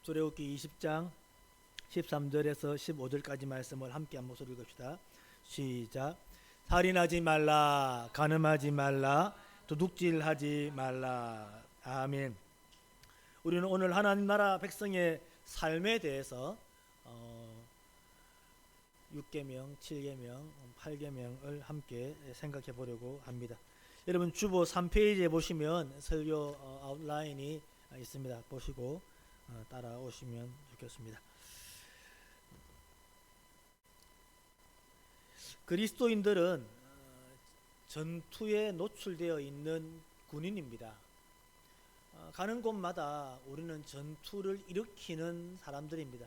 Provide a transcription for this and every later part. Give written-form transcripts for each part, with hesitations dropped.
출애굽기 20장 13절에서 15절까지 말씀을 함께 한 목소리 읽읍시다. 시작. 살인하지 말라, 간음하지 말라, 도둑질하지 말라. 아멘. 우리는 오늘 하나님 나라 백성의 삶에 대해서 6계명, 7계명, 8계명을 함께 생각해 보려고 합니다. 여러분 주보 3페이지에 보시면 설교 아웃라인이 있습니다. 보시고 따라오시면 좋겠습니다. 그리스도인들은 전투에 노출되어 있는 군인입니다. 가는 곳마다 우리는 전투를 일으키는 사람들입니다.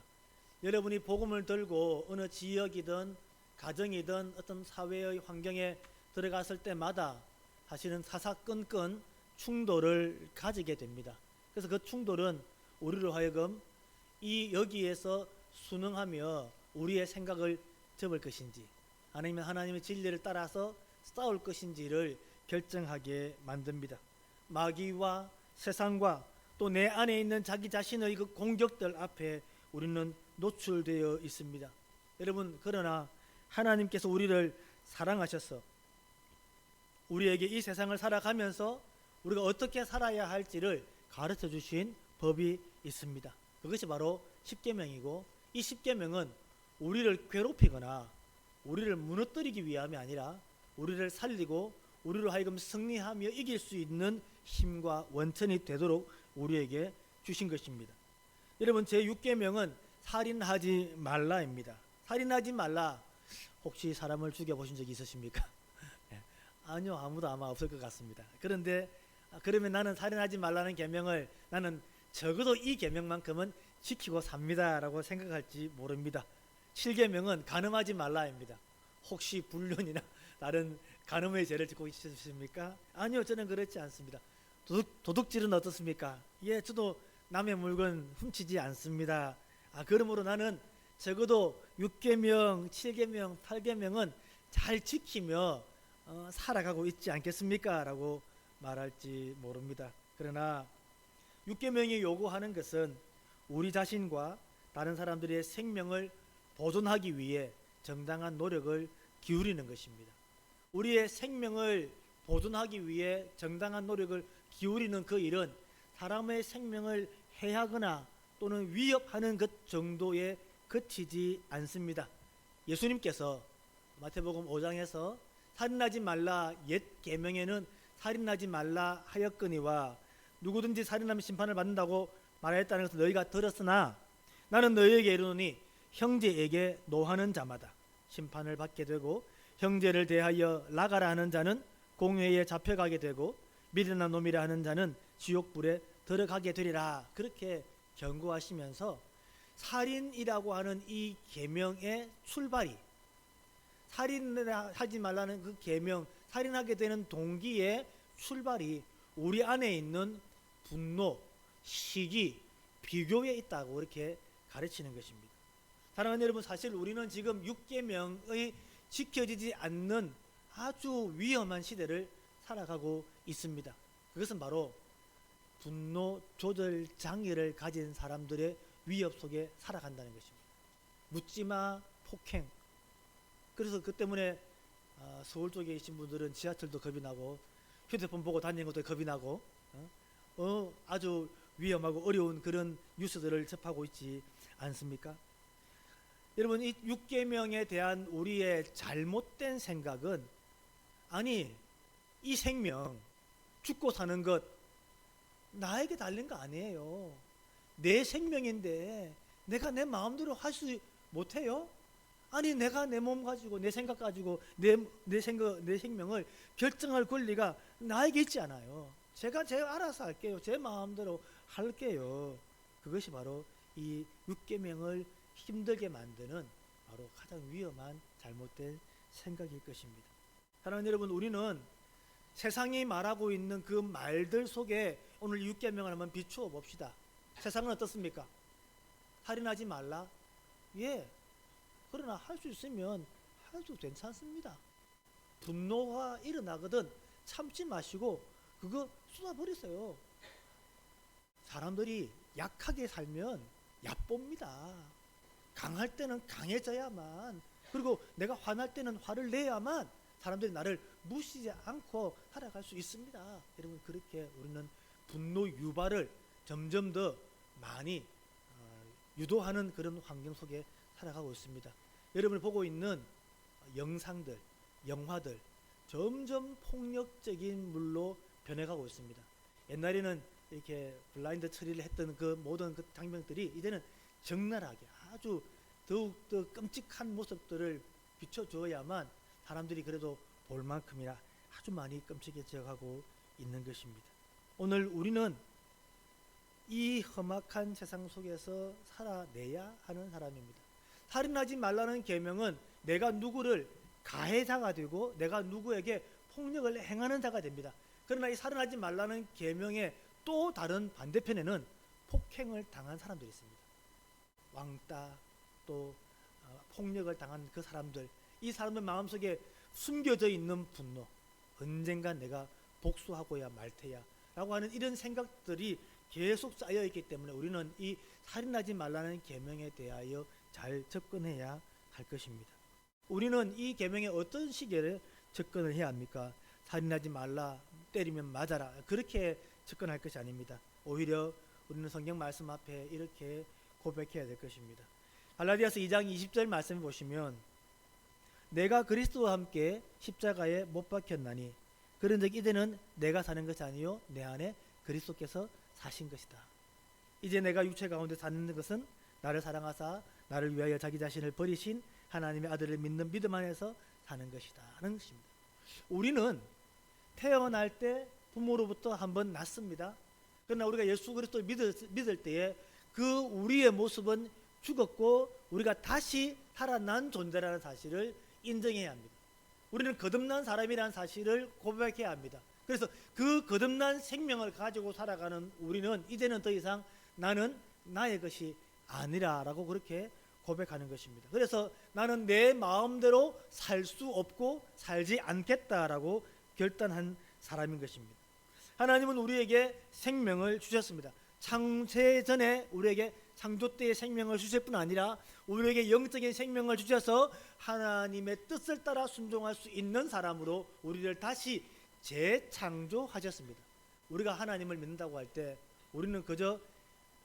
여러분이 복음을 들고 어느 지역이든 가정이든 어떤 사회의 환경에 들어갔을 때마다 사실은 사사건건 충돌을 가지게 됩니다. 그래서 그 충돌은 우리로 하여금 여기에서 순응하며 우리의 생각을 접을 것인지 아니면 하나님의 진리를 따라서 싸울 것인지를 결정하게 만듭니다. 마귀와 세상과 또 내 안에 있는 자기 자신의 그 공격들 앞에 우리는 노출되어 있습니다. 여러분, 그러나 하나님께서 우리를 사랑하셔서 우리에게 이 세상을 살아가면서 우리가 어떻게 살아야 할지를 가르쳐 주신 법이 있습니다. 그것이 바로 십계명이고, 이 십계명은 우리를 괴롭히거나 우리를 무너뜨리기 위함이 아니라 우리를 살리고 우리로 하여금 승리하며 이길 수 있는 힘과 원천이 되도록 우리에게 주신 것입니다. 여러분, 제6계명은 살인하지 말라입니다. 살인하지 말라. 혹시 사람을 죽여보신 적이 있으십니까? 아니요, 아무도 아마 없을 것 같습니다. 그런데 그러면 나는 살인하지 말라는 계명을 나는 적어도 이 계명만큼은 지키고 삽니다 라고 생각할지 모릅니다. 7계명은 간음하지 말라입니다. 혹시 불륜이나 다른 간음의 죄를 짓고 있으십니까? 아니요, 저는 그렇지 않습니다. 도둑질은 어떻습니까? 예, 저도 남의 물건 훔치지 않습니다. 그러므로 나는 적어도 6계명, 7계명, 8계명은 잘 지키며 살아가고 있지 않겠습니까? 라고 말할지 모릅니다. 그러나 6계명이 요구하는 것은 우리 자신과 다른 사람들의 생명을 보존하기 위해 정당한 노력을 기울이는 것입니다. 우리의 생명을 보존하기 위해 정당한 노력을 기울이는 그 일은 사람의 생명을 해하거나 또는 위협하는 것 정도에 그치지 않습니다. 예수님께서 마태복음 5장에서 살인하지 말라 옛 계명에는 살인하지 말라 하였거니와 누구든지 살인하면 심판을 받는다고 말하였다는 것을 너희가 들었으나 나는 너희에게 이르노니 형제에게 노하는 자마다 심판을 받게 되고 형제를 대하여 나가라 하는 자는 공회에 잡혀가게 되고 미련한 놈이라 하는 자는 지옥불에 들어가게 되리라. 그렇게 경고하시면서 살인이라고 하는 이 계명의 출발이, 살인하지 말라는 그 계명, 살인하게 되는 동기의 출발이 우리 안에 있는 분노, 시기, 비교에 있다고 이렇게 가르치는 것입니다. 사랑하는 여러분, 사실 우리는 지금 6계명의 지켜지지 않는 아주 위험한 시대를 살아가고 있습니다. 그것은 바로 분노 조절 장애를 가진 사람들의 위협 속에 살아간다는 것입니다. 묻지마 폭행. 그래서 그 때문에 서울 쪽에 계신 분들은 지하철도 겁이 나고 휴대폰 보고 다니는 것도 겁이 나고 아주 위험하고 어려운 그런 뉴스들을 접하고 있지 않습니까? 여러분, 이 6계명에 대한 우리의 잘못된 생각은 이 생명 죽고 사는 것 나에게 달린 거 아니에요. 내 생명인데 내가 내 마음대로 할 수 못해요? 내가 내 몸 가지고 내 생각 가지고 내 생명을 결정할 권리가 나에게 있지 않아요. 제가 알아서 할게요. 제 마음대로 할게요. 그것이 바로 이 6계명을 힘들게 만드는 바로 가장 위험한 잘못된 생각일 것입니다. 사랑하는 여러분, 우리는 세상이 말하고 있는 그 말들 속에 오늘 6계명을 한번 비추어 봅시다. 세상은 어떻습니까? 살인하지 말라? 예. 그러나 할 수 있으면 해도 괜찮습니다. 분노가 일어나거든 참지 마시고 그거 쏟아버리세요. 사람들이 약하게 살면 얕봅니다. 강할 때는 강해져야만, 그리고 내가 화날 때는 화를 내야만 사람들이 나를 무시하지 않고 살아갈 수 있습니다. 여러분, 그렇게 우리는 분노 유발을 점점 더 많이 유도하는 그런 환경 속에 살아가고 있습니다. 여러분이 보고 있는 영상들, 영화들 점점 폭력적인 물로 변해가고 있습니다. 옛날에는 이렇게 블라인드 처리를 했던 그 모든 그 장면들이 이제는 적나라하게 아주 더욱더 끔찍한 모습들을 비춰줘야만 사람들이 그래도 볼 만큼이나 아주 많이 끔찍해져 가고 있는 것입니다. 오늘 우리는 이 험악한 세상 속에서 살아내야 하는 사람입니다. 살인하지 말라는 계명은 내가 누구를 가해자가 되고 내가 누구에게 폭력을 행하는 자가 됩니다. 그러나 이 살인하지 말라는 계명의 또 다른 반대편에는 폭행을 당한 사람들이 있습니다. 왕따, 또 폭력을 당한 그 사람들, 이 사람들 마음속에 숨겨져 있는 분노, 언젠간 내가 복수하고야 말 테야 라고 하는 이런 생각들이 계속 쌓여 있기 때문에 우리는 이 살인하지 말라는 계명에 대하여 잘 접근해야 할 것입니다. 우리는 이 계명에 어떤 시기에 접근을 해야 합니까? 살인하지 말라, 때리면 맞아라, 그렇게 접근할 것이 아닙니다. 오히려 우리는 성경 말씀 앞에 이렇게 고백해야 될 것입니다. 갈라디아서 2장 20절 말씀 보시면, 내가 그리스도와 함께 십자가에 못 박혔나니 그런즉 이제는 내가 사는 것이 아니요 내 안에 그리스도께서 사신 것이다. 이제 내가 육체 가운데 사는 것은 나를 사랑하사 나를 위하여 자기 자신을 버리신 하나님의 아들을 믿는 믿음 안에서 사는 것이다 하는 것입니다. 우리는 태어날 때 부모로부터 한번 낳습니다. 그러나 우리가 예수 그리스도를 믿을 때에 그 우리의 모습은 죽었고 우리가 다시 살아난 존재라는 사실을 인정해야 합니다. 우리는 거듭난 사람이라는 사실을 고백해야 합니다. 그래서 그 거듭난 생명을 가지고 살아가는 우리는 이제는 더 이상 나는 나의 것이 아니라라고 그렇게 고백하는 것입니다. 그래서 나는 내 마음대로 살 수 없고 살지 않겠다라고 결단한 사람인 것입니다. 하나님은 우리에게 생명을 주셨습니다. 창세 전에 우리에게 창조 때의 생명을 주실 뿐 아니라 우리에게 영적인 생명을 주셔서 하나님의 뜻을 따라 순종할 수 있는 사람으로 우리를 다시 재창조하셨습니다. 우리가 하나님을 믿는다고 할 때 우리는 그저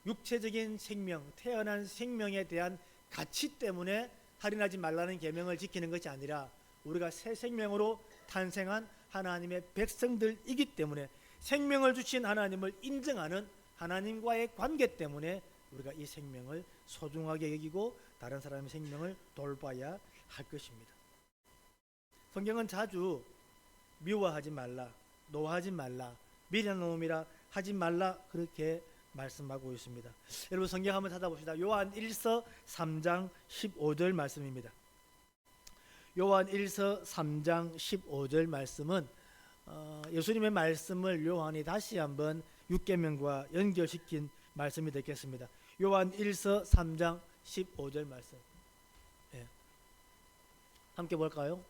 육체적인 생명, 태어난 생명에 대한 가치 때문에 살인하지 말라는 계명을 지키는 것이 아니라 우리가 새 생명으로 탄생한 하나님의 백성들이기 때문에 생명을 주신 하나님을 인정하는 하나님과의 관계 때문에 우리가 이 생명을 소중하게 여기고 다른 사람의 생명을 돌봐야 할 것입니다. 성경은 자주 미워하지 말라, 노하지 말라, 미련한 놈이라 하지 말라 그렇게 말씀하고 있습니다. 여러분 성경 한번 찾아봅시다. 요한 1서 3장 15절 말씀입니다. 요한 1서 3장 15절 말씀은 예수님의 말씀을 요한이 다시 한번 육계명과 연결시킨 말씀이 되겠습니다. 요한 1서 3장 15절 말씀. 예. 함께 볼까요?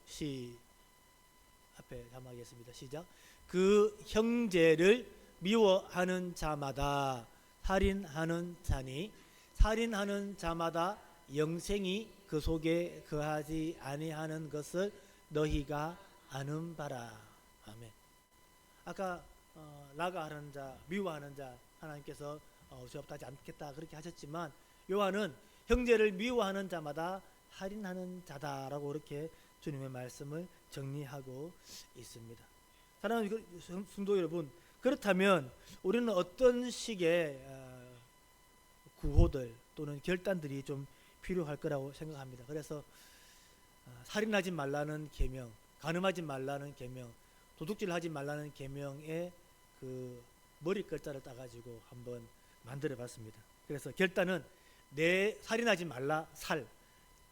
앞에 자막하겠습니다. 시작. 그 형제를 미워하는 자마다 살인하는 자니 살인하는 자마다 영생이 그 속에 거하지 아니하는 것을 너희가 아는 바라. 아멘. 아까 나가하는 자, 미워하는 자 하나님께서 죄업하지 않겠다 그렇게 하셨지만 요한은 형제를 미워하는 자마다 살인하는 자다라고 그렇게 주님의 말씀을 정리하고 있습니다. 사랑하는 성도 여러분, 그렇다면 우리는 어떤 식의 구호들 또는 결단들이 좀 필요할 거라고 생각합니다. 그래서 살인하지 말라는 계명, 간음하지 말라는 계명, 도둑질하지 말라는 계명의 그 머리 글자를 따가지고 한번 만들어봤습니다. 그래서 결단은 내 살인하지 말라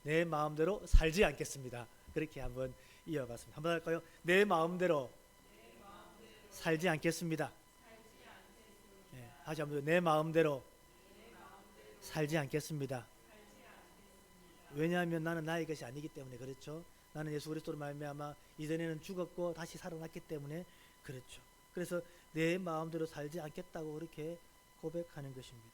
내 마음대로 살지 않겠습니다. 그렇게 한번 이어봤습니다. 한번 할까요? 내 마음대로 살지 않겠습니다. 네, 다시 한번 내 마음대로 살지 않겠습니다. 왜냐하면 나는 나의 것이 아니기 때문에 그렇죠. 나는 예수 그리스도로 말미암아 이전에는 죽었고 다시 살아났기 때문에 그렇죠. 그래서 내 마음대로 살지 않겠다고 그렇게 고백하는 것입니다.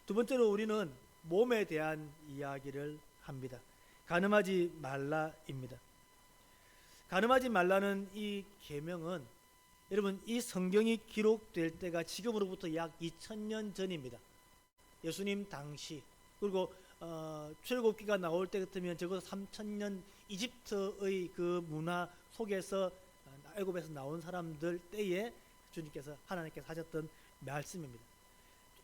두 번째로 우리는 몸에 대한 이야기를 합니다. 간음하지 말라입니다. 간음하지 말라는 이 계명은 여러분 이 성경이 기록될 때가 지금으로부터 약 2000년 전입니다. 예수님 당시 그리고 출애굽기가 나올 때 같으면 적어도 3000년 이집트의 그 문화 속에서 애굽에서 나온 사람들 때에 주님께서 하나님께서 하셨던 말씀입니다.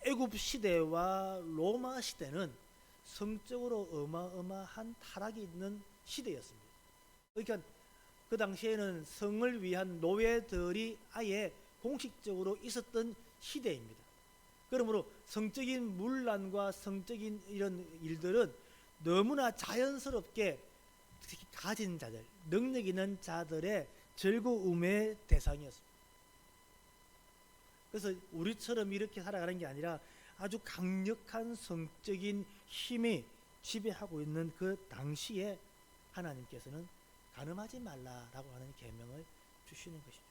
애굽 시대와 로마 시대는 성적으로 어마어마한 타락이 있는 시대였습니다. 그러니까 그 당시에는 성을 위한 노예들이 아예 공식적으로 있었던 시대입니다. 그러므로 성적인 문란과 성적인 이런 일들은 너무나 자연스럽게 특히 가진 자들, 능력 있는 자들의 즐거움의 대상이었습니다. 그래서 우리처럼 이렇게 살아가는 게 아니라 아주 강력한 성적인 힘이 지배하고 있는 그 당시에 하나님께서는 간음하지 말라라고 하는 계명을 주시는 것이죠.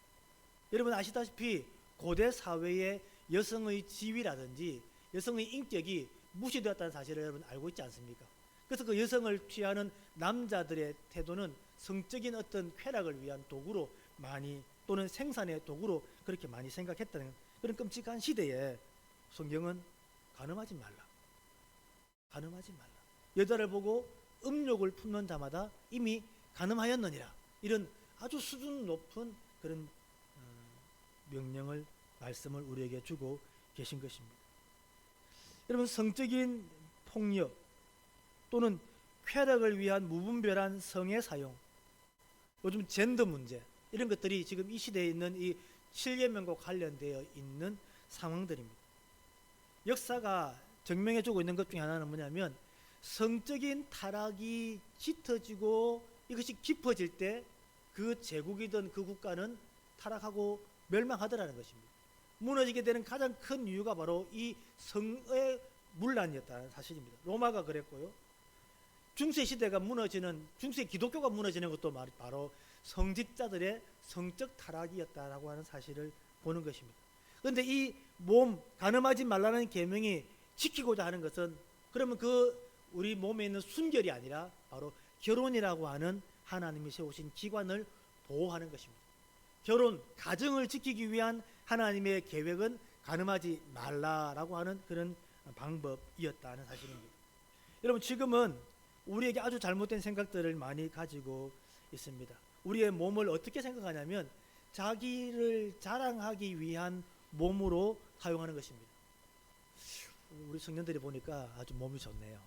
여러분 아시다시피 고대 사회의 여성의 지위라든지 여성의 인격이 무시되었다는 사실을 여러분 알고 있지 않습니까? 그래서 그 여성을 취하는 남자들의 태도는 성적인 어떤 쾌락을 위한 도구로 많이 또는 생산의 도구로 그렇게 많이 생각했다는 그런 끔찍한 시대에 성경은 간음하지 말라. 간음하지 말라. 여자를 보고 음욕을 품는 자마다 이미 간음하였느니라. 이런 아주 수준 높은 그런 명령을 말씀을 우리에게 주고 계신 것입니다. 여러분 성적인 폭력 또는 쾌락을 위한 무분별한 성의 사용, 요즘 젠더 문제 이런 것들이 지금 이 시대에 있는 이 7계명과 관련되어 있는 상황들입니다. 역사가 증명해주고 있는 것 중에 하나는 뭐냐면 성적인 타락이 짙어지고 이것이 깊어질 때 그 제국이든 그 국가는 타락하고 멸망하더라는 것입니다. 무너지게 되는 가장 큰 이유가 바로 이 성의 문란이었다는 사실입니다. 로마가 그랬고요. 중세 시대가 무너지는 중세 기독교가 무너지는 것도 바로 성직자들의 성적 타락이었다라고 하는 사실을 보는 것입니다. 그런데 이 몸 간음하지 말라는 계명이 지키고자 하는 것은 그러면 그 우리 몸에 있는 순결이 아니라 바로 결혼이라고 하는 하나님이 세우신 기관을 보호하는 것입니다. 결혼, 가정을 지키기 위한 하나님의 계획은 간음하지 말라라고 하는 그런 방법이었다는 사실입니다. 여러분 지금은 우리에게 아주 잘못된 생각들을 많이 가지고 있습니다. 우리의 몸을 어떻게 생각하냐면 자기를 자랑하기 위한 몸으로 사용하는 것입니다. 우리 청년들이 보니까 아주 몸이 좋네요.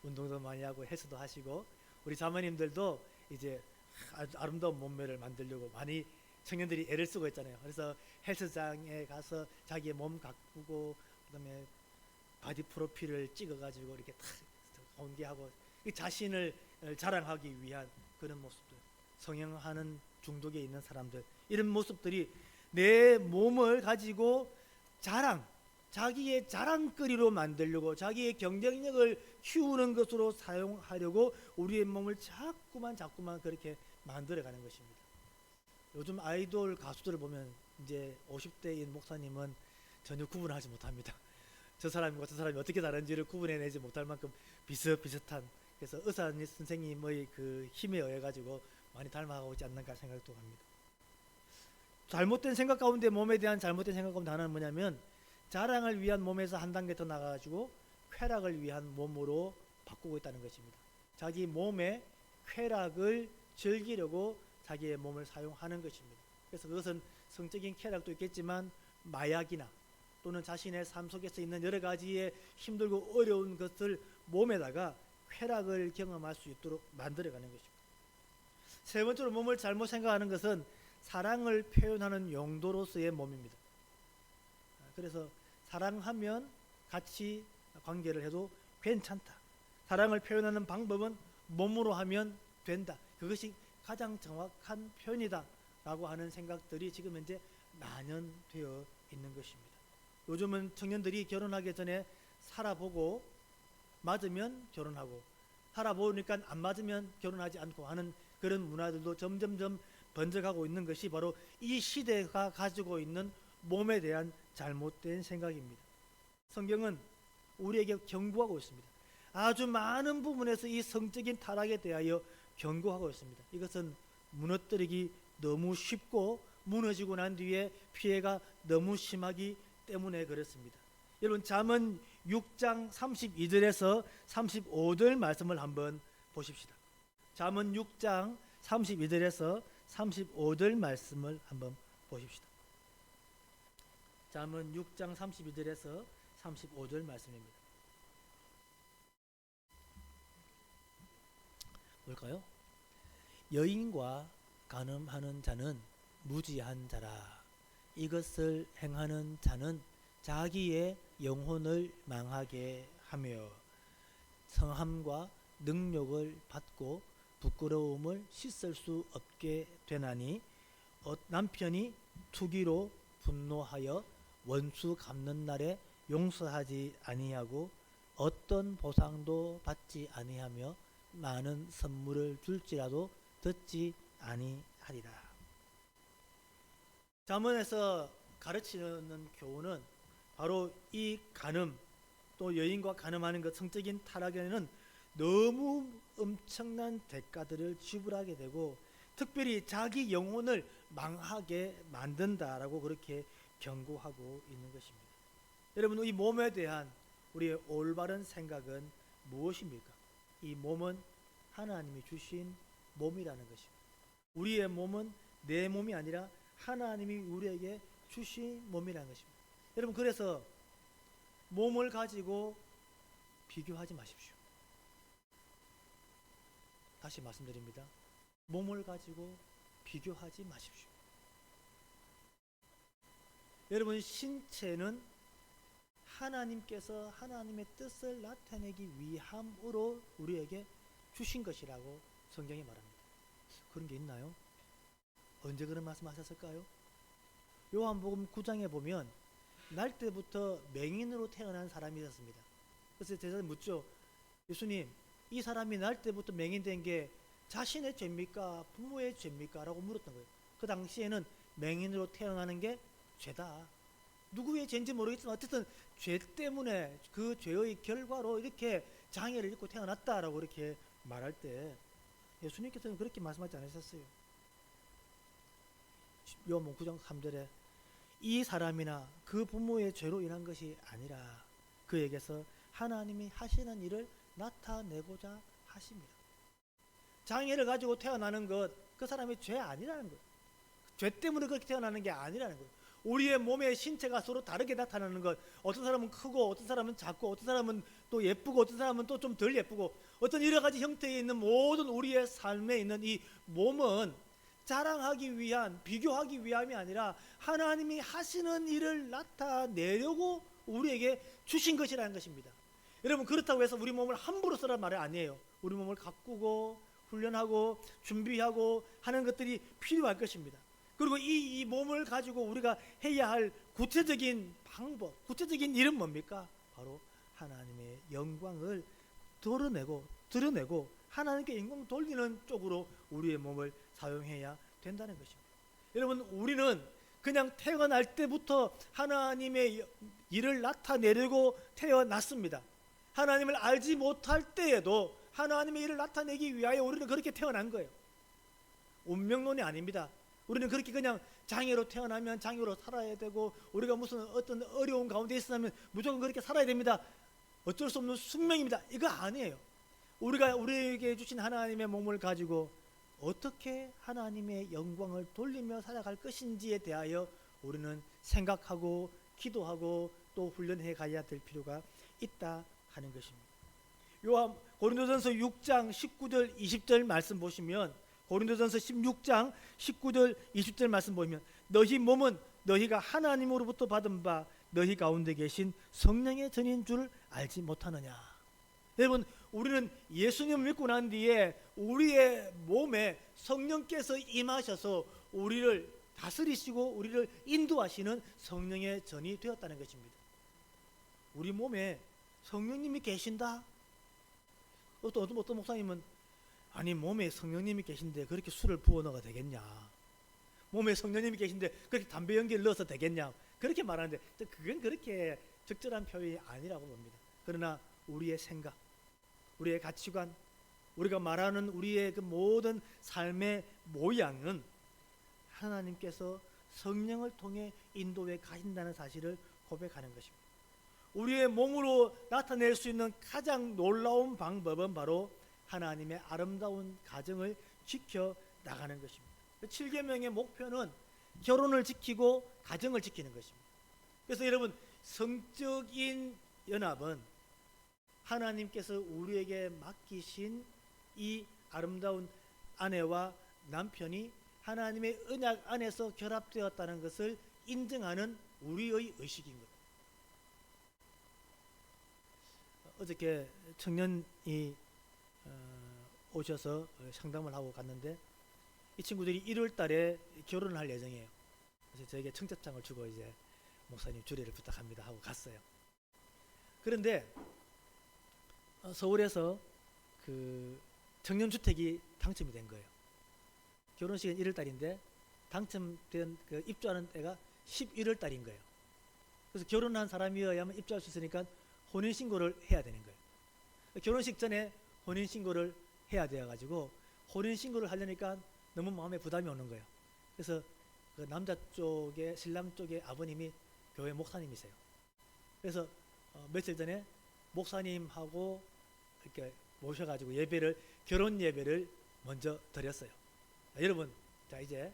운동도 많이 하고 헬스도 하시고 우리 자매님들도 이제 아주 아름다운 몸매를 만들려고 많이 청년들이 애를 쓰고 있잖아요. 그래서 헬스장에 가서 자기의 몸 가꾸고 그다음에 바디 프로필을 찍어가지고 이렇게 탁 공개하고 자신을 자랑하기 위한 그런 모습들, 성형하는 중독에 있는 사람들 이런 모습들이 내 몸을 가지고 자기의 자랑거리로 만들려고 자기의 경쟁력을 키우는 것으로 사용하려고 우리의 몸을 자꾸만 그렇게 만들어가는 것입니다. 요즘 아이돌 가수들을 보면 이제 50대인 목사님은 전혀 구분하지 못합니다. 저 사람과 저 사람이 어떻게 다른지를 구분해내지 못할 만큼 비슷비슷한 그래서 의사 선생님의 그 힘에 의해 가지고 많이 닮아가고 있지 않는가 생각도 합니다. 잘못된 생각 가운데 몸에 대한 잘못된 생각 가운데 하나는 뭐냐면 자랑을 위한 몸에서 한 단계 더 나가가지고 쾌락을 위한 몸으로 바꾸고 있다는 것입니다. 자기 몸의 쾌락을 즐기려고 자기의 몸을 사용하는 것입니다. 그래서 그것은 성적인 쾌락도 있겠지만 마약이나 또는 자신의 삶 속에서 있는 여러 가지의 힘들고 어려운 것을 몸에다가 쾌락을 경험할 수 있도록 만들어가는 것입니다. 세 번째로 몸을 잘못 생각하는 것은 사랑을 표현하는 용도로서의 몸입니다. 그래서 사랑하면 같이 관계를 해도 괜찮다. 사랑을 표현하는 방법은 몸으로 하면 된다. 그것이 가장 정확한 표현이다 라고 하는 생각들이 지금 현재 만연되어 있는 것입니다. 요즘은 청년들이 결혼하기 전에 살아보고 맞으면 결혼하고 살아보니까 안 맞으면 결혼하지 않고 하는 그런 문화들도 점점점 번져가고 있는 것이 바로 이 시대가 가지고 있는 몸에 대한 잘못된 생각입니다. 성경은 우리에게 경고하고 있습니다. 아주 많은 부분에서 이 성적인 타락에 대하여 경고하고 있습니다. 이것은 무너뜨리기 너무 쉽고 무너지고 난 뒤에 피해가 너무 심하기 때문에 그렇습니다. 여러분, 잠언 6장 32절에서 35절 말씀을 한번 보십시다. 잠언 6장 32절에서 35절 말씀을 한번 보십시다. 잠언 6장 32절에서 35절 말씀입니다. 뭘까요? 여인과 간음하는 자는 무지한 자라. 이것을 행하는 자는 자기의 영혼을 망하게 하며 성함과 능욕을 받고 부끄러움을 씻을 수 없게 되나니, 남편이 투기로 분노하여 원수 갚는 날에 용서하지 아니하고 어떤 보상도 받지 아니하며 많은 선물을 줄지라도 듣지 아니하리라. 잠언에서 가르치는 교훈은 바로 이 간음, 또 여인과 간음하는 것, 성적인 타락에는 너무 엄청난 대가들을 지불하게 되고 특별히 자기 영혼을 망하게 만든다라고 그렇게 경고하고 있는 것입니다. 여러분, 이 몸에 대한 우리의 올바른 생각은 무엇입니까? 이 몸은 하나님이 주신 몸이라는 것입니다. 우리의 몸은 내 몸이 아니라 하나님이 우리에게 주신 몸이라는 것입니다. 여러분, 그래서 몸을 가지고 비교하지 마십시오. 다시 말씀드립니다. 몸을 가지고 비교하지 마십시오. 여러분, 신체는 하나님께서 하나님의 뜻을 나타내기 위함으로 우리에게 주신 것이라고 성경이 말합니다. 그런 게 있나요? 언제 그런 말씀하셨을까요? 요한복음 9장에 보면 날 때부터 맹인으로 태어난 사람이 있었습니다. 그래서 제자들 묻죠. 예수님, 이 사람이 날 때부터 맹인된 게 자신의 죄입니까? 부모의 죄입니까? 라고 물었던 거예요. 그 당시에는 맹인으로 태어나는 게 죄다. 누구의 죄인지 모르겠지만 어쨌든 죄 때문에 그 죄의 결과로 이렇게 장애를 입고 태어났다라고 이렇게 말할 때 예수님께서는 그렇게 말씀하지 않으셨어요. 요한복음 9장 3절에 이 사람이나 그 부모의 죄로 인한 것이 아니라 그에게서 하나님이 하시는 일을 나타내고자 하십니다. 장애를 가지고 태어나는 것, 그 사람의 죄 아니라는 것. 죄 때문에 그렇게 태어나는 게 아니라는 것. 우리의 몸의 신체가 서로 다르게 나타나는 것. 어떤 사람은 크고 어떤 사람은 작고 어떤 사람은 또 예쁘고 어떤 사람은 또 좀 덜 예쁘고 어떤 여러 가지 형태에 있는 모든 우리의 삶에 있는 이 몸은 자랑하기 위한, 비교하기 위함이 아니라 하나님이 하시는 일을 나타내려고 우리에게 주신 것이라는 것입니다. 여러분, 그렇다고 해서 우리 몸을 함부로 쓰란 말이 아니에요. 우리 몸을 가꾸고 훈련하고 준비하고 하는 것들이 필요할 것입니다. 그리고 이 몸을 가지고 우리가 해야 할 구체적인 방법, 구체적인 일은 뭡니까? 바로 하나님의 영광을 드러내고 하나님께 영광 돌리는 쪽으로 우리의 몸을 사용해야 된다는 것입니다. 여러분, 우리는 그냥 태어날 때부터 하나님의 일을 나타내려고 태어났습니다. 하나님을 알지 못할 때에도 하나님의 일을 나타내기 위하여 우리는 그렇게 태어난 거예요. 운명론이 아닙니다. 우리는 그렇게 그냥 장애로 태어나면 장애로 살아야 되고 우리가 무슨 어떤 어려운 가운데 있으면 무조건 그렇게 살아야 됩니다. 어쩔 수 없는 숙명입니다. 이거 아니에요. 우리가 우리에게 주신 하나님의 몸을 가지고 어떻게 하나님의 영광을 돌리며 살아갈 것인지에 대하여 우리는 생각하고 기도하고 또 훈련해 가야 될 필요가 있다 하는 것입니다. 고린도전서 6장 19절 20절 말씀 보시면, 고린도전서 16장 19절 20절 말씀 보면, 너희 몸은 너희가 하나님으로부터 받은 바 너희 가운데 계신 성령의 전인 줄 알지 못하느냐. 여러분, 우리는 예수님을 믿고 난 뒤에 우리의 몸에 성령께서 임하셔서 우리를 다스리시고 우리를 인도하시는 성령의 전이 되었다는 것입니다. 우리 몸에 성령님이 계신다? 어떤 목사님은 아니, 몸에 성령님이 계신데 그렇게 술을 부어 넣어도 되겠냐? 몸에 성령님이 계신데 그렇게 담배 연기를 넣어서 되겠냐? 그렇게 말하는데 그건 그렇게 적절한 표현이 아니라고 봅니다. 그러나 우리의 생각, 우리의 가치관, 우리가 말하는 우리의 그 모든 삶의 모양은 하나님께서 성령을 통해 인도해 가신다는 사실을 고백하는 것입니다. 우리의 몸으로 나타낼 수 있는 가장 놀라운 방법은 바로 하나님의 아름다운 가정을 지켜 나가는 것입니다. 7계명의 목표는 결혼을 지키고 가정을 지키는 것입니다. 그래서 여러분, 성적인 연합은 하나님께서 우리에게 맡기신 이 아름다운 아내와 남편이 하나님의 언약 안에서 결합되었다는 것을 인정하는 우리의 의식인 것. 어저께 청년이 오셔서 상담을 하고 갔는데 이 친구들이 1월 달에 결혼을 할 예정이에요. 그래서 저에게 청첩장을 주고 이제 목사님 주례를 부탁합니다 하고 갔어요. 그런데 서울에서 그 청년주택이 당첨이 된 거예요. 결혼식은 1월 달인데 당첨된 그 입주하는 때가 11월 달인 거예요. 그래서 결혼한 사람이어야만 입주할 수 있으니까 혼인신고를 해야 되는 거예요. 결혼식 전에 혼인신고를 해야 되어가지고 혼인신고를 하려니까 너무 마음에 부담이 오는 거예요. 그래서 그 남자 쪽에 신랑 쪽에 아버님이 교회 목사님이세요. 그래서 며칠 전에 목사님하고 이렇게 모셔가지고 결혼 예배를 먼저 드렸어요. 여러분, 자 이제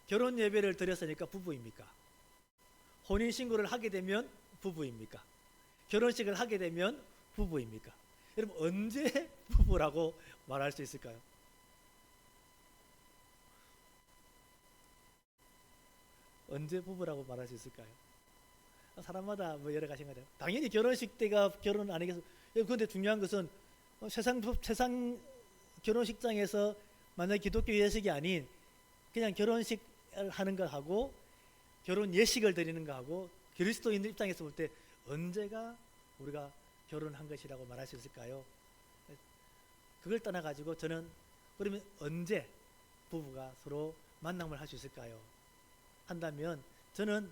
결혼 예배를 드렸으니까 부부입니까? 혼인 신고를 하게 되면 부부입니까? 결혼식을 하게 되면 부부입니까? 여러분, 언제 부부라고 말할 수 있을까요? 언제 부부라고 말할 수 있을까요? 사람마다 뭐 여러 가지가 돼요. 당연히 결혼식 때가 결혼 아니겠어. 그런데 중요한 것은 세상 결혼식장에서 만약 기독교 예식이 아닌 그냥 결혼식을 하는 것하고 결혼 예식을 드리는 것하고 그리스도인 입장에서 볼 때 언제가 우리가 결혼한 것이라고 말할 수 있을까요? 그걸 떠나가지고 저는 그러면 언제 부부가 서로 만남을 할 수 있을까요? 한다면 저는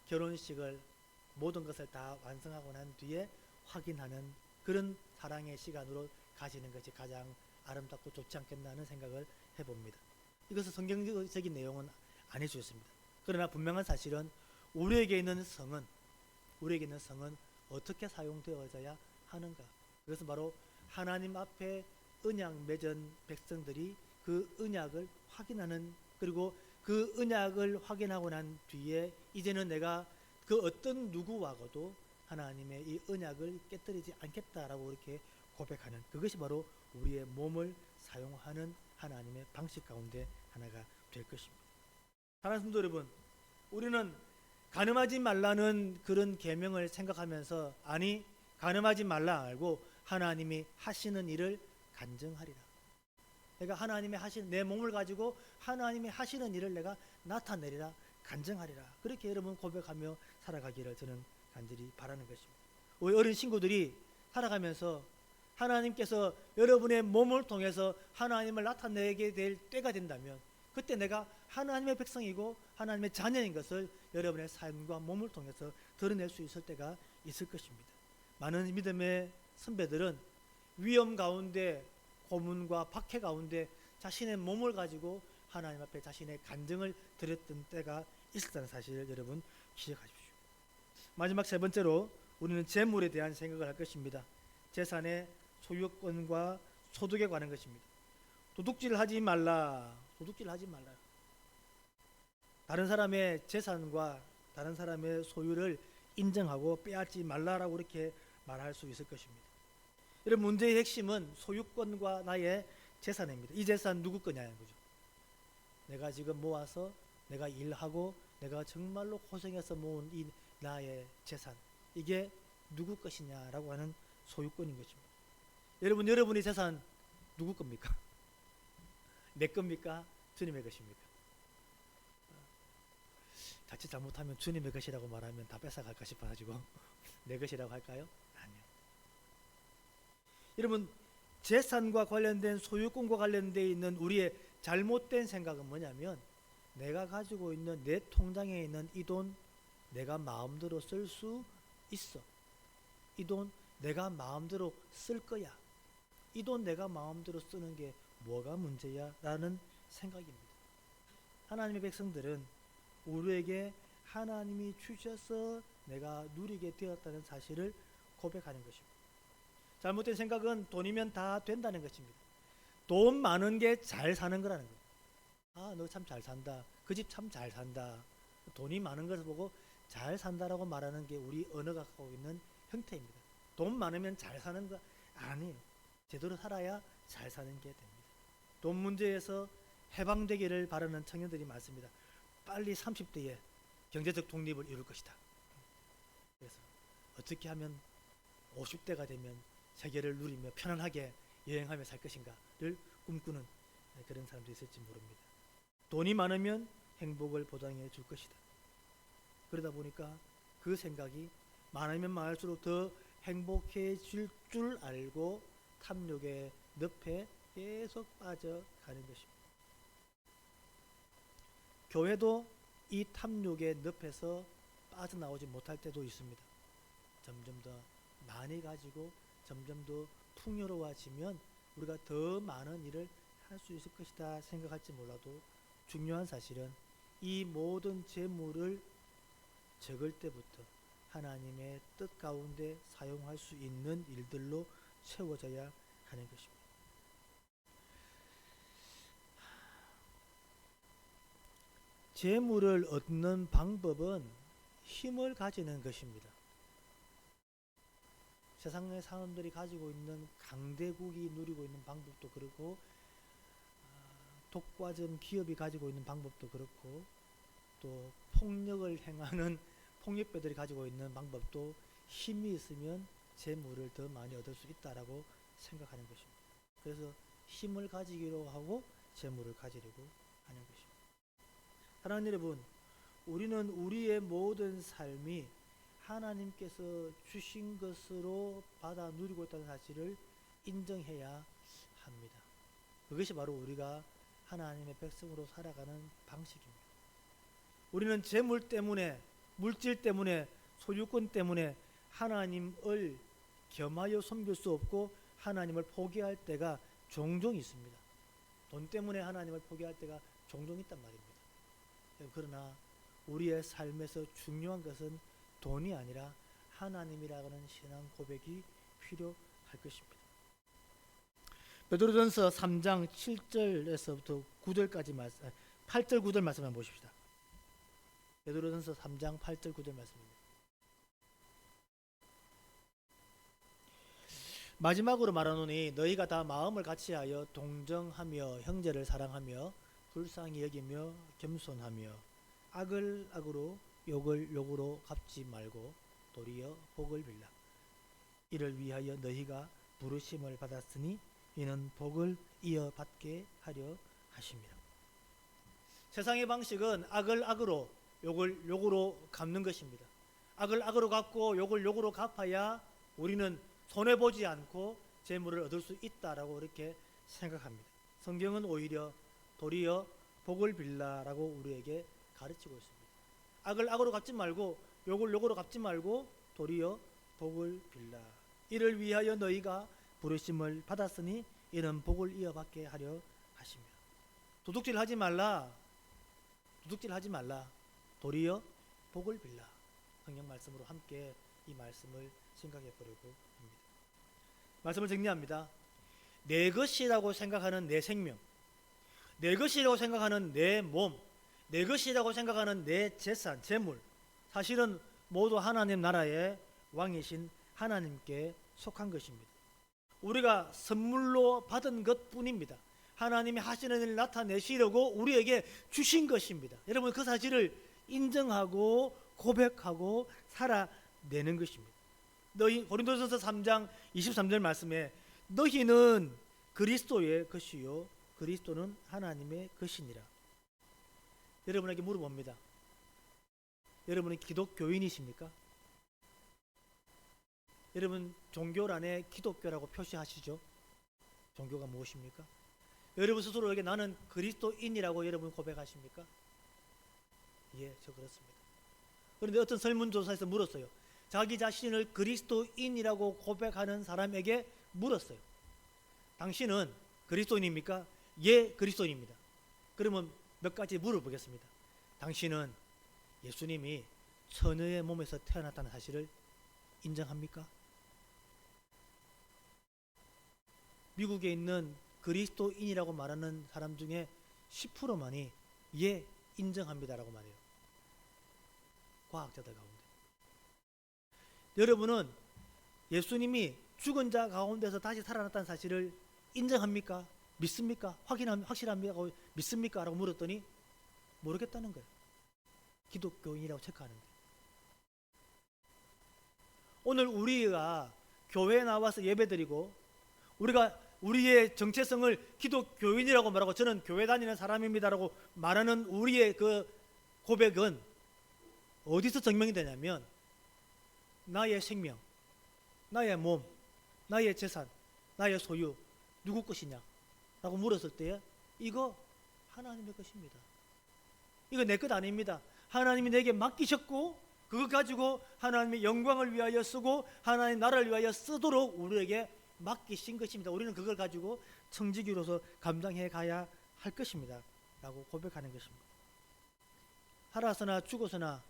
결혼식을 모든 것을 다 완성하고 난 뒤에 확인하는 그런 사랑의 시간으로 가지는 것이 가장 아름답고 좋지 않겠나 하는 생각을 해봅니다. 이것은 성경적인 내용은 아닐 수 있습니다. 그러나 분명한 사실은 우리에게 있는 성은 어떻게 사용되어져야 하는가? 그것은 바로 하나님 앞에 언약 맺은 백성들이 그 언약을 확인하는, 그리고 그 언약을 확인하고 난 뒤에 이제는 내가 그 어떤 누구와도 하나님의 이 언약을 깨뜨리지 않겠다라고 이렇게 고백하는, 그것이 바로 우리의 몸을 사용하는 하나님의 방식 가운데 하나가 될 것입니다. 사랑하는 성도 여러분, 우리는 간음하지 말라는 그런 계명을 생각하면서, 아니 간음하지 말라 알고 하나님이 하시는 일을 간증하리라. 내가 하나님의 하시는, 내 몸을 가지고 하나님이 하시는 일을 내가 나타내리라, 간증하리라. 그렇게 여러분 고백하며 살아가기를 저는 간절히 바라는 것입니다. 우리 어린 친구들이 살아가면서 하나님께서 여러분의 몸을 통해서 하나님을 나타내게 될 때가 된다면 그때 내가 하나님의 백성이고 하나님의 자녀인 것을 여러분의 삶과 몸을 통해서 드러낼 수 있을 때가 있을 것입니다. 많은 믿음의 선배들은 위험 가운데, 고문과 박해 가운데 자신의 몸을 가지고 하나님 앞에 자신의 간증을 드렸던 때가 있었다는 사실을 여러분 기억하십시오. 마지막 세 번째로 우리는 재물에 대한 생각을 할 것입니다. 재산의 소유권과 소득에 관한 것입니다. 도둑질하지 말라. 다른 사람의 재산과 다른 사람의 소유를 인정하고 빼앗지 말라라고 이렇게 말할 수 있을 것입니다. 이런 문제의 핵심은 소유권과 나의 재산입니다. 이 재산 누구 거냐는 거죠. 내가 지금 모아서 내가 일하고 내가 정말로 고생해서 모은 이 나의 재산, 이게 누구 것이냐라고 하는 소유권인 것입니다. 여러분, 여러분의 재산 누구 겁니까? 내 겁니까? 주님의 것입니까? 자칫 잘못하면 주님의 것이라고 말하면 다 뺏어갈까 싶어가지고 내 것이라고 할까요? 아니요. 여러분, 재산과 관련된, 소유권과 관련되어 있는 우리의 잘못된 생각은 뭐냐면, 내가 가지고 있는 내 통장에 있는 이 돈 내가 마음대로 쓸 수 있어. 이 돈 내가 마음대로 쓸 거야. 이 돈 내가 마음대로 쓰는 게 뭐가 문제야? 라는 생각입니다. 하나님의 백성들은 우리에게 하나님이 주셔서 내가 누리게 되었다는 사실을 고백하는 것입니다. 잘못된 생각은 돈이면 다 된다는 것입니다. 돈 많은 게 잘 사는 거라는 거예요. 아, 너 참 잘 산다. 그 집 참 잘 산다. 돈이 많은 것을 보고 잘 산다라고 말하는 게 우리 언어가 갖고 있는 형태입니다. 돈 많으면 잘 사는 거 아니에요. 제대로 살아야 잘 사는 게 됩니다. 돈 문제에서 해방되기를 바라는 청년들이 많습니다. 빨리 30대에 경제적 독립을 이룰 것이다. 그래서 어떻게 하면 50대가 되면 세계를 누리며 편안하게 여행하며 살 것인가를 꿈꾸는 그런 사람도 있을지 모릅니다. 돈이 많으면 행복을 보장해 줄 것이다. 그러다 보니까 그 생각이 많으면 많을수록 더 행복해질 줄 알고 탐욕의 늪에 계속 빠져가는 것입니다. 교회도 이 탐욕의 늪에서 빠져나오지 못할 때도 있습니다. 점점 더 많이 가지고 점점 더 풍요로워지면 우리가 더 많은 일을 할 수 있을 것이다 생각할지 몰라도 중요한 사실은 이 모든 재물을 적을 때부터 하나님의 뜻 가운데 사용할 수 있는 일들로 채워져야 하는 것입니다. 재물을 얻는 방법은 힘을 가지는 것입니다. 세상의 사람들이 가지고 있는 강대국이 누리고 있는 방법도 그렇고 독과점 기업이 가지고 있는 방법도 그렇고 또 폭력을 행하는 폭력배들이 가지고 있는 방법도 힘이 있으면 재물을 더 많이 얻을 수 있다라고 생각하는 것입니다. 그래서 힘을 가지기로 하고 재물을 가지려고 하는 것입니다. 사랑하는 여러분, 우리는 우리의 모든 삶이 하나님께서 주신 것으로 받아 누리고 있다는 사실을 인정해야 합니다. 그것이 바로 우리가 하나님의 백성으로 살아가는 방식입니다. 우리는 재물 때문에, 물질 때문에, 소유권 때문에 하나님을 겸하여 섬길 수 없고 하나님을 포기할 때가 종종 있습니다. 돈 때문에 하나님을 포기할 때가 종종 있단 말입니다. 그러나 우리의 삶에서 중요한 것은 돈이 아니라 하나님이라는 신앙 고백이 필요할 것입니다. 베드로전서 3장 7절에서부터 9절까지 말씀, 8절 9절 말씀 한번 보십시다. 베드로전서 3장 8절 9절 말씀입니다. 마지막으로 말하노니 너희가 다 마음을 같이하여 동정하며 형제를 사랑하며 불쌍히 여기며 겸손하며 악을 악으로 욕을 욕으로 갚지 말고 도리어 복을 빌라. 이를 위하여 너희가 부르심을 받았으니 이는 복을 이어받게 하려 하심이라. 세상의 방식은 악을 악으로 욕을 욕으로 갚는 것입니다. 악을 악으로 갚고 욕을 욕으로 갚아야 우리는 손해보지 않고 재물을 얻을 수 있다라고 이렇게 생각합니다. 성경은 오히려 도리어 복을 빌라라고 우리에게 가르치고 있습니다. 악을 악으로 갚지 말고 욕을 욕으로 갚지 말고 도리어 복을 빌라. 이를 위하여 너희가 부르심을 받았으니 이는 복을 이어받게 하려 하시며. 도둑질 하지 말라. 도둑질 하지 말라. 도리어 복을 빌라. 성경 말씀으로 함께 이 말씀을 생각해 보려고 합니다. 말씀을 정리합니다. 내 것이라고 생각하는 내 생명, 내 것이라고 생각하는 내 몸, 내 것이라고 생각하는 내 재산, 재물, 사실은 모두 하나님 나라의 왕이신 하나님께 속한 것입니다. 우리가 선물로 받은 것뿐입니다. 하나님이 하시는 일을 나타내시려고 우리에게 주신 것입니다. 여러분, 그 사실을 인정하고 고백하고 살아내는 것입니다. 너희 고린도전서 3장 23절 말씀에 너희는 그리스도의 것이요 그리스도는 하나님의 것이니라. 여러분에게 물어봅니다. 여러분은 기독교인이십니까? 여러분 종교란에 기독교라고 표시하시죠? 종교가 무엇입니까? 여러분 스스로에게 나는 그리스도인이라고 여러분 고백하십니까? 예, 저 그렇습니다. 그런데 어떤 설문조사에서 물었어요. 자기 자신을 그리스도인이라고 고백하는 사람에게 물었어요. 당신은 그리스도인입니까? 예, 그리스도인입니다. 그러면 몇 가지 물어보겠습니다. 당신은 예수님이 처녀의 몸에서 태어났다는 사실을 인정합니까? 미국에 있는 그리스도인이라고 말하는 사람 중에 10%만이 예, 인정합니다라고 말해요. 과학자들 가운데. 여러분은 예수님이 죽은 자 가운데서 다시 살아났다는 사실을 인정합니까? 믿습니까? 확실합니까? 믿습니까? 라고 물었더니 모르겠다는 거예요. 기독교인이라고 체크하는데. 오늘 우리가 교회에 나와서 예배드리고 우리가 우리의 정체성을 기독교인이라고 말하고 저는 교회 다니는 사람입니다라고 말하는 우리의 그 고백은 어디서 증명이 되냐면 나의 생명, 나의 몸, 나의 재산, 나의 소유 누구 것이냐 라고 물었을 때 이거 하나님의 것입니다. 이거 내 것 아닙니다. 하나님이 내게 맡기셨고 그거 가지고 하나님의 영광을 위하여 쓰고 하나님 나라를 위하여 쓰도록 우리에게 맡기신 것입니다. 우리는 그걸 가지고 청지기로서 감당해 가야 할 것입니다 라고 고백하는 것입니다. 살아서나 죽어서나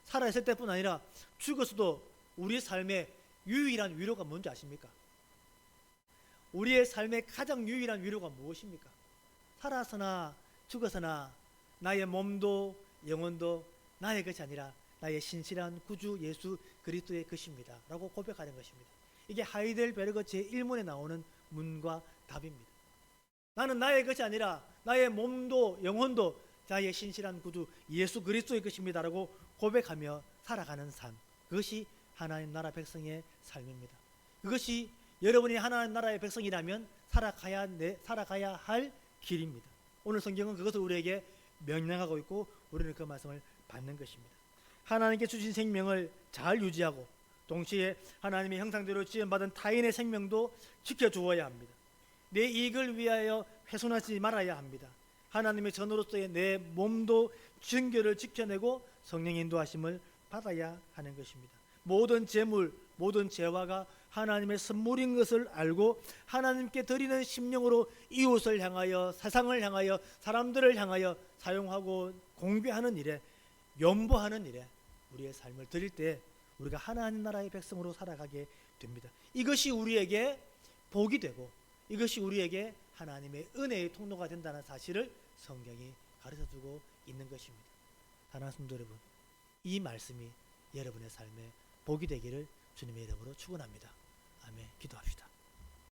살아있을 때뿐 아니라 죽어서도 우리 삶의 유일한 위로가 뭔지 아십니까? 우리의 삶의 가장 유일한 위로가 무엇입니까? 살아서나 죽어서나 나의 몸도 영혼도 나의 것이 아니라 나의 신실한 구주 예수 그리스도의 것입니다 라고 고백하는 것입니다. 이게 하이델베르그 제1문에 나오는 문과 답입니다. 나는 나의 것이 아니라 나의 몸도 영혼도 나의 신실한 구주 예수 그리스도의 것입니다 라고 고백하며 살아가는 삶, 그것이 하나님 나라 백성의 삶입니다. 그것이 여러분이 하나님 나라의 백성이라면 살아가야 할 길입니다. 오늘 성경은 그것을 우리에게 명령하고 있고 우리는 그 말씀을 받는 것입니다. 하나님께 주신 생명을 잘 유지하고 동시에 하나님의 형상대로 지음받은 타인의 생명도 지켜주어야 합니다. 내 이익을 위하여 훼손하지 말아야 합니다. 하나님의 전으로서의 내 몸도 정결을 지켜내고 성령의 인도하심을 받아야 하는 것입니다. 모든 재물, 모든 재화가 하나님의 선물인 것을 알고 하나님께 드리는 심령으로 이웃을 향하여 세상을 향하여 사람들을 향하여 사용하고 공개하는 일에 연보하는 일에 우리의 삶을 드릴 때 우리가 하나님 나라의 백성으로 살아가게 됩니다. 이것이 우리에게 복이 되고 이것이 우리에게 하나님의 은혜의 통로가 된다는 사실을 성경이 가르쳐주고 있는 것입니다. 사랑하는 성도 여러분, 이 말씀이 여러분의 삶에 복이 되기를 주님의 이름으로 축원합니다. 아멘. 기도합시다.